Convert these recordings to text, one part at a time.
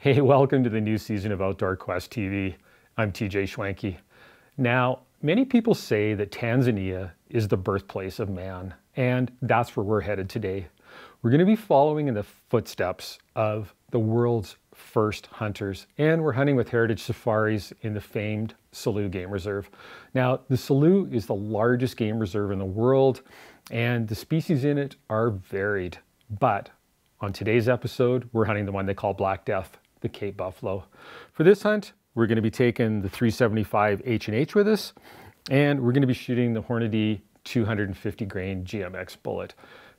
Hey, welcome to the new season of Outdoor Quest TV. I'm TJ Schwanke. Now, many people say that Tanzania is the birthplace of man, and that's where we're headed today. We're going to be following in the footsteps of the world's first hunters, and we're hunting with heritage safaris in the famed Selous Game Reserve. Now, the Selous is the largest game reserve in the world, and the species in it are varied. But on today's episode, we're hunting the one they call Black Death, the Cape Buffalo. For this hunt, we're going to be taking the 375 H&H with us, and we're going to be shooting the Hornady 250 grain GMX bullet.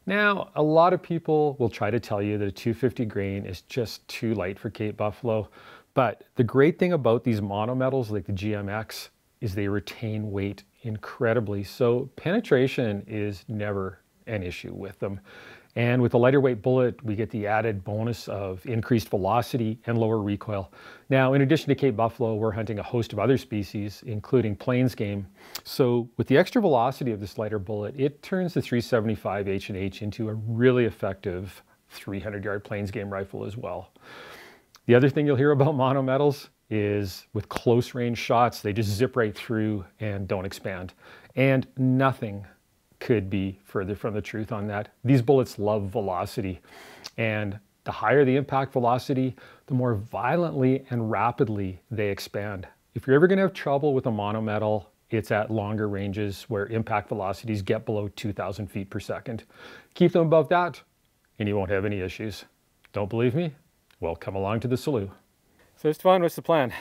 Now, a lot of people will try to tell you that a 250 grain is just too light for Cape Buffalo, but the great thing about these monometals like the GMX is they retain weight incredibly, so penetration is never an issue with them. And with a lighter weight bullet, we get the added bonus of increased velocity and lower recoil. Now, in addition to Cape Buffalo, we're hunting a host of other species, including plains game. So with the extra velocity of this lighter bullet, it turns the 375 H&H into a really effective 300-yard plains game rifle as well. The other thing you'll hear about monometals is with close range shots, they just zip right through and don't expand. And nothing could be further from the truth on that. These bullets love velocity, and the higher the impact velocity, the more violently and rapidly they expand. If you're ever going to have trouble with a monometal, it's at longer ranges where impact velocities get below 2,000 feet per second. Keep them above that, and you won't have any issues. Don't believe me? Well, come along to the Selous. So Stefan, what's the plan?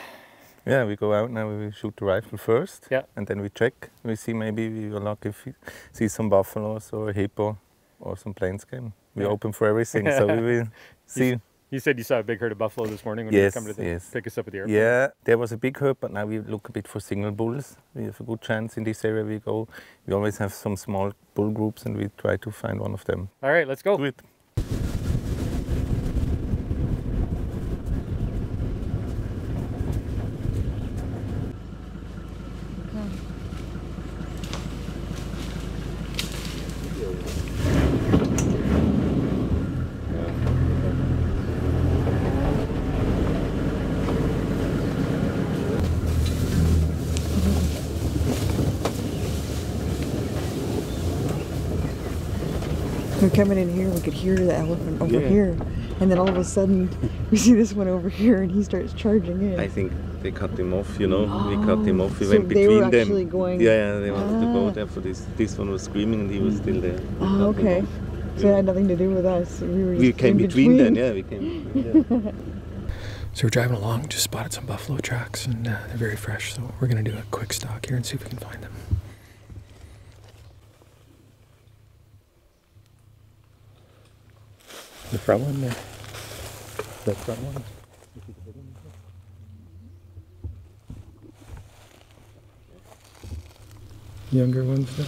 Yeah, we go out now, we shoot the rifle first, yeah, and then we check. We see maybe we will lucky if we see some buffaloes or a hippo or some plains game. We're open for everything, so we will see. You said you saw a big herd of buffalo this morning when you were coming to pick us up at the airport. Yeah, there was a big herd, but now we look a bit for single bulls. We have a good chance in this area we go. We always have some small bull groups, and we try to find one of them. All right, let's go. Do it. We're coming in here, we could hear the elephant over here, and then all of a sudden we see this one over here and he starts charging in. I think they cut him off, you know. We cut him off, we so went between they were them. actually going... Yeah, they wanted to go there for this. This one was screaming and he was still there. Oh, okay. So it had nothing to do with us. We came between them, yeah, we came between them. So we're driving along, just spotted some buffalo tracks, and they're very fresh, so we're going to do a quick stalk here and see if we can find them. The front one there. That front one. Younger ones though.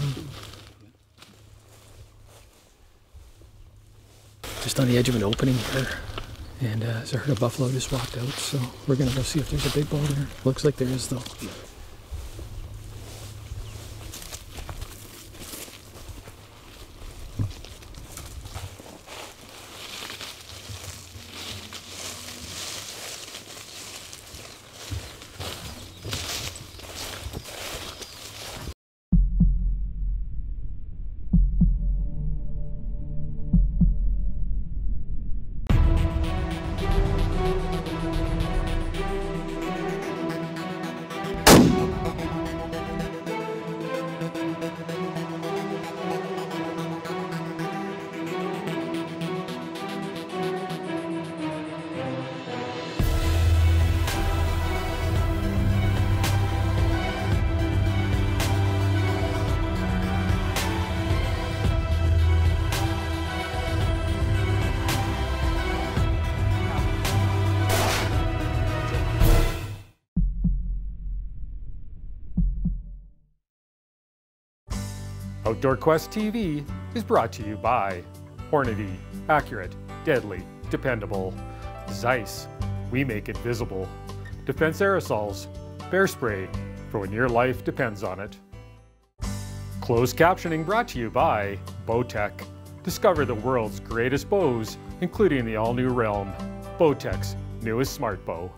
Just on the edge of an opening here. And there's a herd of buffalo just walked out, so we're gonna go see if there's a big bull there. Looks like there is though. Outdoor Quest TV is brought to you by Hornady, accurate, deadly, dependable. Zeiss, we make it visible. Defense Aerosols, bear spray, for when your life depends on it. Closed captioning brought to you by Bowtech. Discover the world's greatest bows, including the all-new Realm. Bowtech's newest smart bow.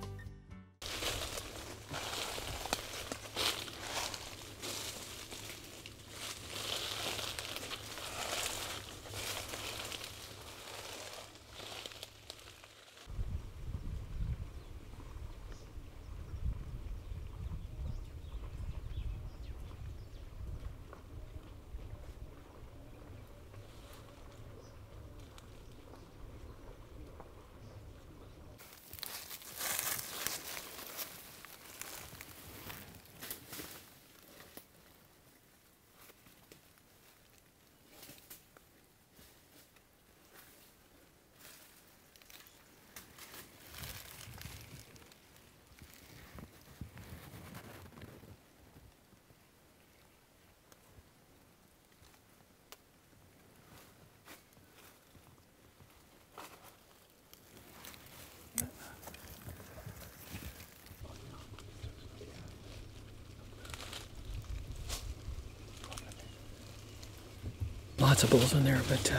Lots of bulls in there, but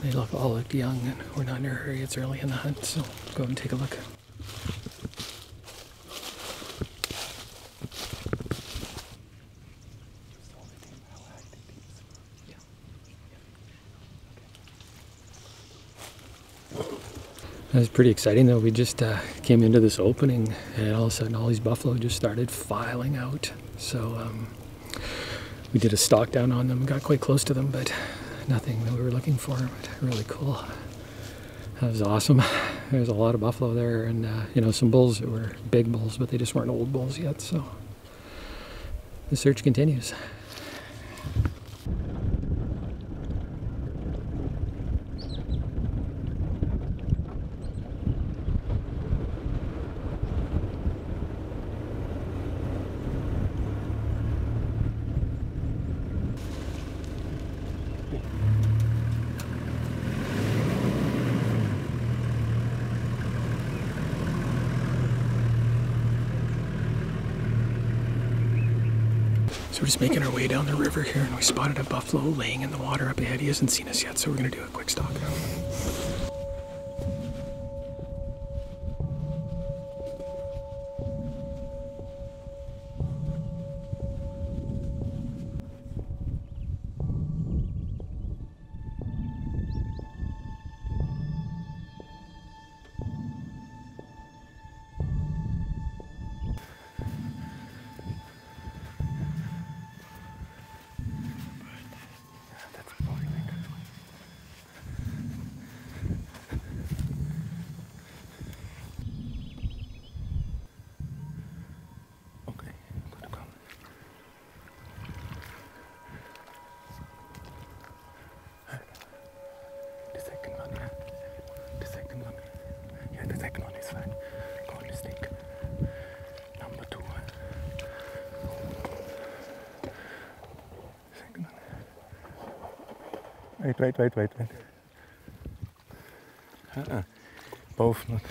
they all look young, and we're not in a hurry. It's early in the hunt, so go and take a look. That was pretty exciting, though. We just came into this opening, and all of a sudden all these buffalo just started filing out. So we did a stalk down on them, got quite close to them, but nothing that we were looking for. But really cool. That was awesome. There's a lot of buffalo there, and you know, some bulls that were big bulls, but they just weren't old bulls yet. So the search continues. So we're just making our way down the river here, and we spotted a buffalo laying in the water up ahead. He hasn't seen us yet, so we're going to do a quick stalk. Wait. Both not.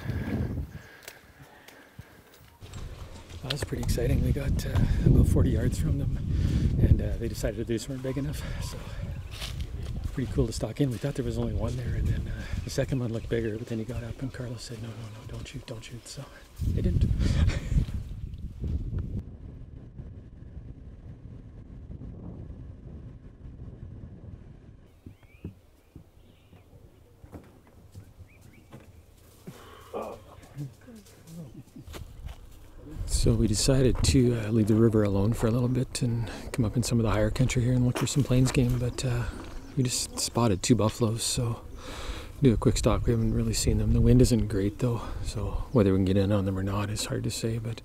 That was pretty exciting. We got about 40 yards from them, and they decided they just weren't big enough. So pretty cool to stalk in. We thought there was only one there, and then the second one looked bigger, but then he got up and Carlos said, no, don't shoot. So they didn't. So we decided to leave the river alone for a little bit and come up in some of the higher country here and look for some plains game, but we just spotted 2 buffaloes, so do a quick stalk. We haven't really seen them. The wind isn't great though, so whether we can get in on them or not is hard to say, but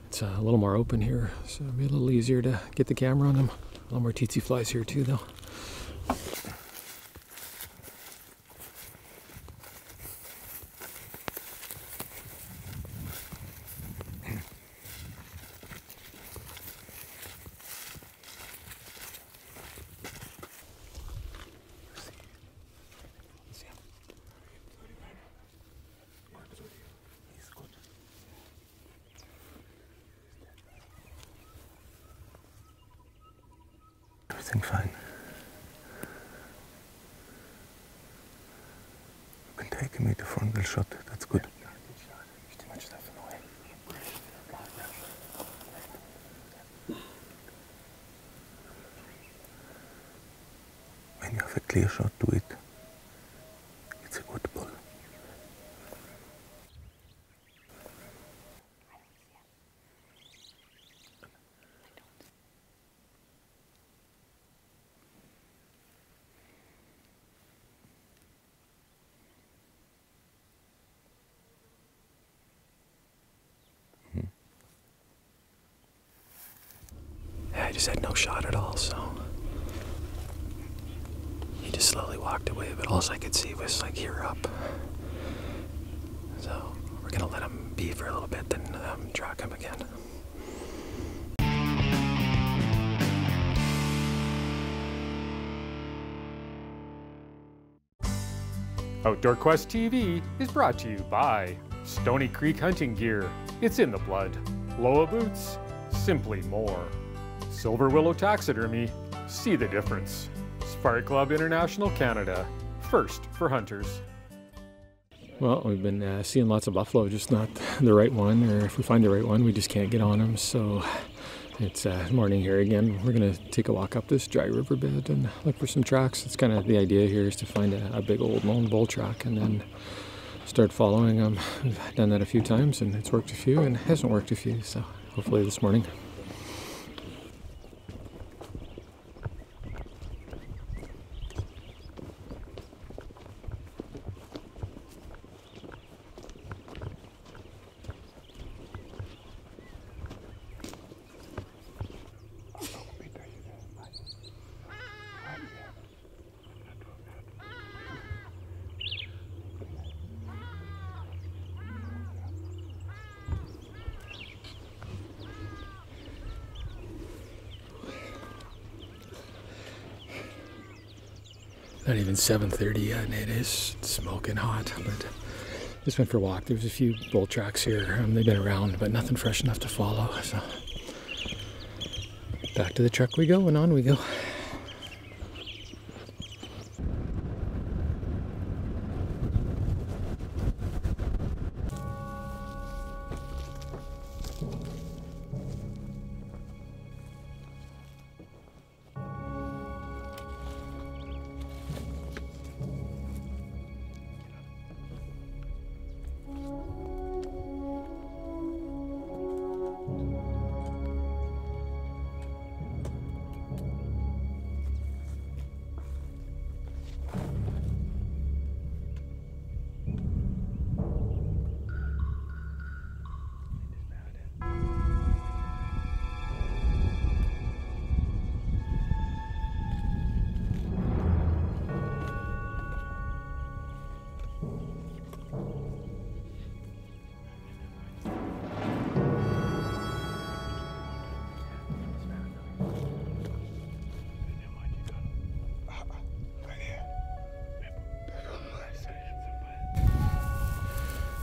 it's a little more open here, so it'll be a little easier to get the camera on them. A lot more tsetse flies here too though. Everything fine. You can take me the front wheel shot, that's good. clear shot to it. It's a good bull. Yeah, I just had no shot at all, so he just slowly walked away, but all I could see was like here up. So we're gonna let him be for a little bit, then track him again. Outdoor Quest TV is brought to you by Stony Creek Hunting Gear. It's in the blood. Loa Boots, simply more. Silver Willow Taxidermy, see the difference. Spark Club International Canada, first for hunters. Well, we've been seeing lots of buffalo, just not the right one, or if we find the right one, we just can't get on them. So it's morning here again. We're going to take a walk up this dry riverbed and look for some tracks. It's kind of the idea here is to find a big old lone bull track and then start following them. We've done that a few times and it's worked a few and it hasn't worked a few, so hopefully this morning. Not even 7:30 yet, and it is smoking hot. But just went for a walk. There's a few bull tracks here. They've been around, but nothing fresh enough to follow. So back to the truck we go, and on we go.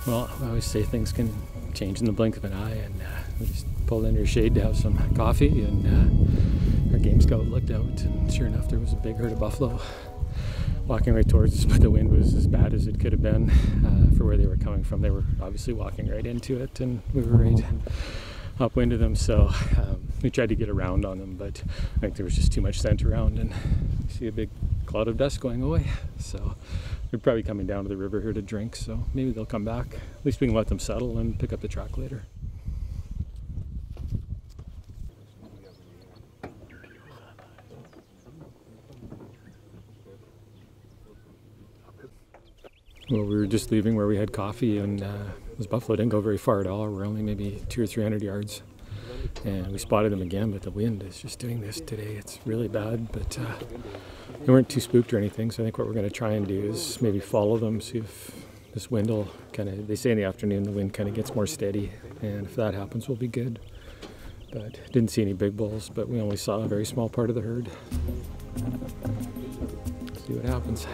Well, I always say things can change in the blink of an eye, and we just pulled under a shade to have some coffee, and our game scout looked out, and sure enough there was a big herd of buffalo walking right towards us, but the wind was as bad as it could have been for where they were coming from. They were obviously walking right into it, and we were right upwind of them, so we tried to get around on them, but I think there was just too much scent around, and you see a big cloud of dust going away, so they're probably coming down to the river here to drink, so maybe they'll come back. At least we can let them settle and pick up the track later. Well, we were just leaving where we had coffee, and this buffalo didn't go very far at all. We're only maybe 200 or 300 yards, and we spotted them again, but the wind is just doing this today. It's really bad, but they weren't too spooked or anything, so I think what we're going to try and do is maybe follow them, see if this wind will kind of, they say in the afternoon the wind kind of gets more steady, and if that happens we'll be good. But didn't see any big bulls, but we only saw a very small part of the herd. See what happens.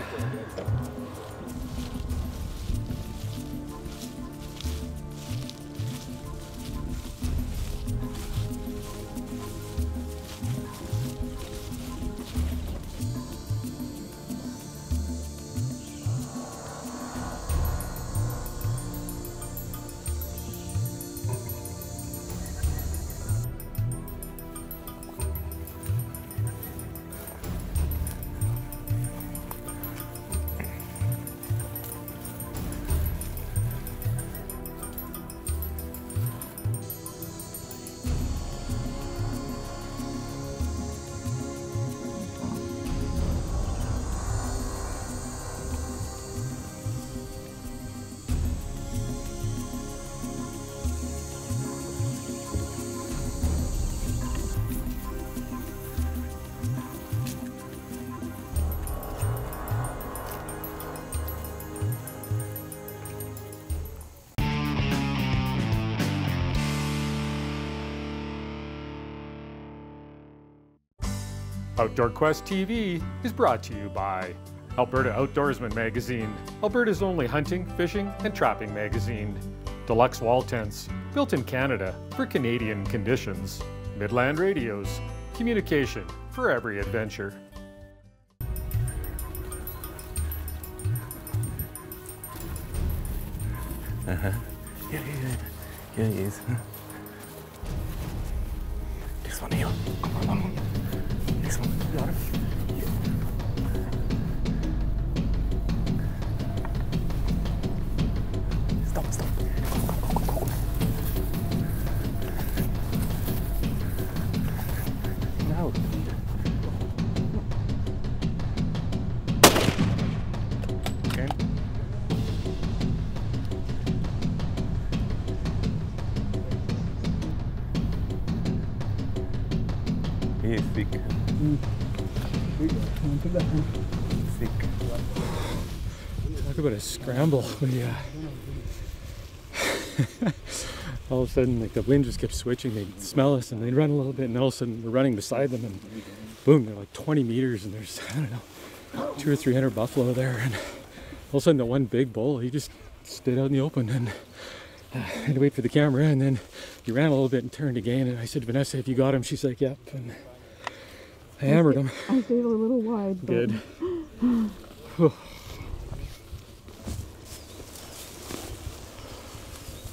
Outdoor Quest TV is brought to you by Alberta Outdoorsman Magazine, Alberta's only hunting, fishing, and trapping magazine. Deluxe wall tents, built in Canada for Canadian conditions. Midland Radios, communication for every adventure. Here he is. This one here. Come on. This one. Stop. Go. Now. Okay. He is sick. Sick. Talk about a scramble. All of a sudden, like the wind just kept switching. They'd smell us and they'd run a little bit, and all of a sudden we're running beside them, and boom, they're like 20 meters, and there's, I don't know, 200 or 300 buffalo there, and all of a sudden the one big bull, he just stayed out in the open, and I had to wait for the camera, and then he ran a little bit and turned again, and I said, Vanessa, have you got him? She's like, yep, and I hammered him. I stayed a little wide. But... Good.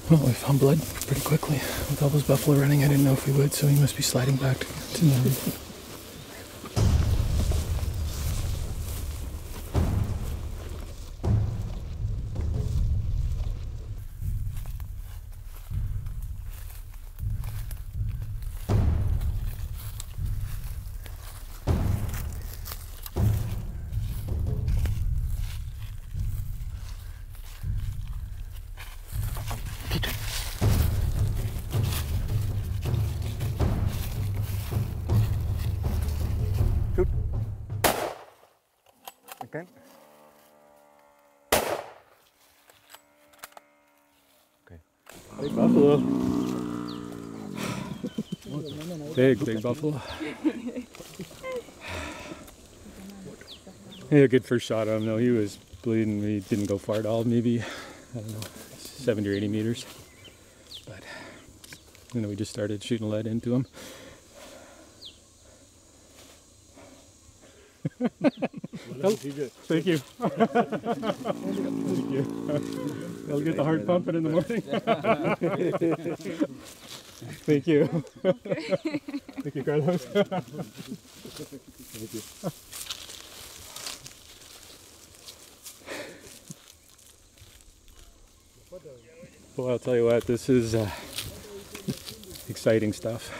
Well, we found blood pretty quickly. With all those buffalo running, I didn't know if we would, so he must be sliding back to normal. Okay. Okay. Big buffalo. Big buffalo. Yeah, a good first shot on him. No, he was bleeding. He didn't go far at all. Maybe, I don't know, 70 or 80 meters. But, we just started shooting lead into him. Thank you. Thank you. I'll get the heart pumping in the morning. Thank you. Thank you, Carlos. Thank you. Well, I'll tell you what, this is exciting stuff.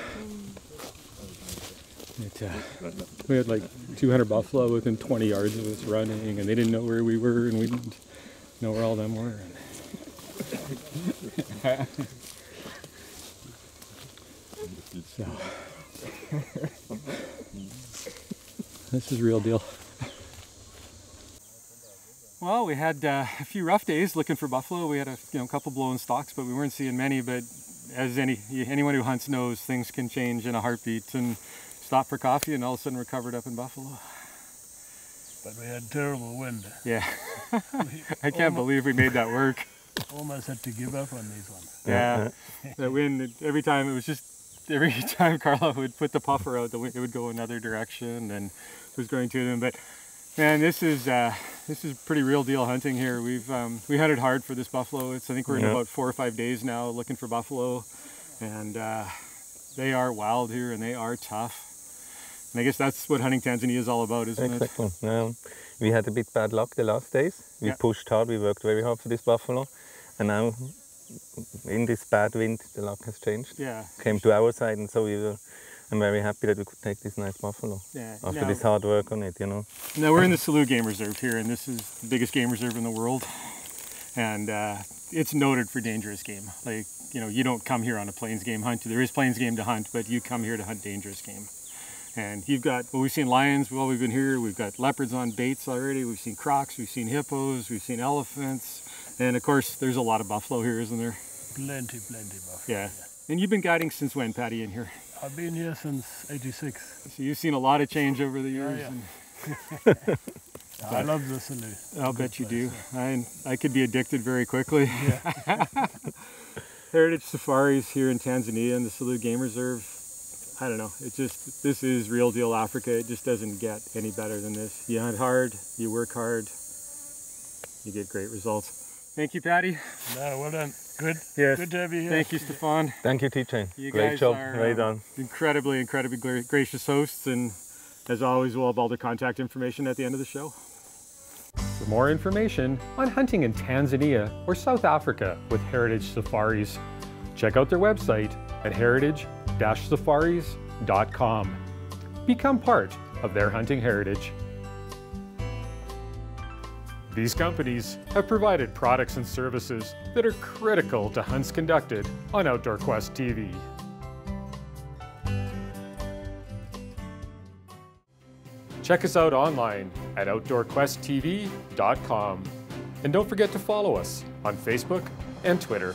We had like 200 buffalo within 20 yards of us running, and they didn't know where we were, and we didn't know where all them were. So, this is real deal. Well, we had a few rough days looking for buffalo. We had a couple blowing stalks, but we weren't seeing many. But as anyone who hunts knows, things can change in a heartbeat. And stopped for coffee, and all of a sudden we're covered up in buffalo. But we had terrible wind. Yeah. I can't believe we made that work. Almost had to give up on these ones. Yeah. The wind, every time Carla would put the puffer out, the wind, it would go another direction, and it was going to them. But man, this is pretty real deal hunting here. We hunted hard for this buffalo. I think we're in about 4 or 5 days now looking for buffalo, and they are wild here, and they are tough. And I guess that's what hunting Tanzania is all about, isn't it? Exactly. We had a bit bad luck the last days. We pushed hard, we worked very hard for this buffalo, and now in this bad wind the luck has changed. Yeah. Came to our side, and so I'm very happy that we could take this nice buffalo after this hard work on it, Now we're in the Salou Game Reserve here, and this is the biggest game reserve in the world, and it's noted for dangerous game. Like, you don't come here on a plains game hunt. There is plains game to hunt, but you come here to hunt dangerous game. And we've seen lions while we've been here. We've got leopards on baits already. We've seen crocs, we've seen hippos, we've seen elephants. And of course, there's a lot of buffalo here, isn't there? Plenty buffalo. Yeah. And you've been guiding since when, Patty, in here? I've been here since '86. So you've seen a lot of change over the years. Yeah. And I love the Salou. I'll bet you do. I could be addicted very quickly. Yeah. Heritage safaris here in Tanzania and the Salou Game Reserve. I don't know. This is real deal Africa. It just doesn't get any better than this. You hunt hard, you work hard, you get great results. Thank you, Patty. No, well done. Good. Yes. Good to have you here. Thank you, Stefan. Thank you, TJ. You Great guys job. are, Well done. Incredibly gracious hosts, and as always, we'll have all the contact information at the end of the show. For more information on hunting in Tanzania or South Africa with Heritage Safaris, check out their website at heritage-safaris.com. Become part of their hunting heritage. These companies have provided products and services that are critical to hunts conducted on Outdoor Quest TV. Check us out online at outdoorquesttv.com. And don't forget to follow us on Facebook and Twitter.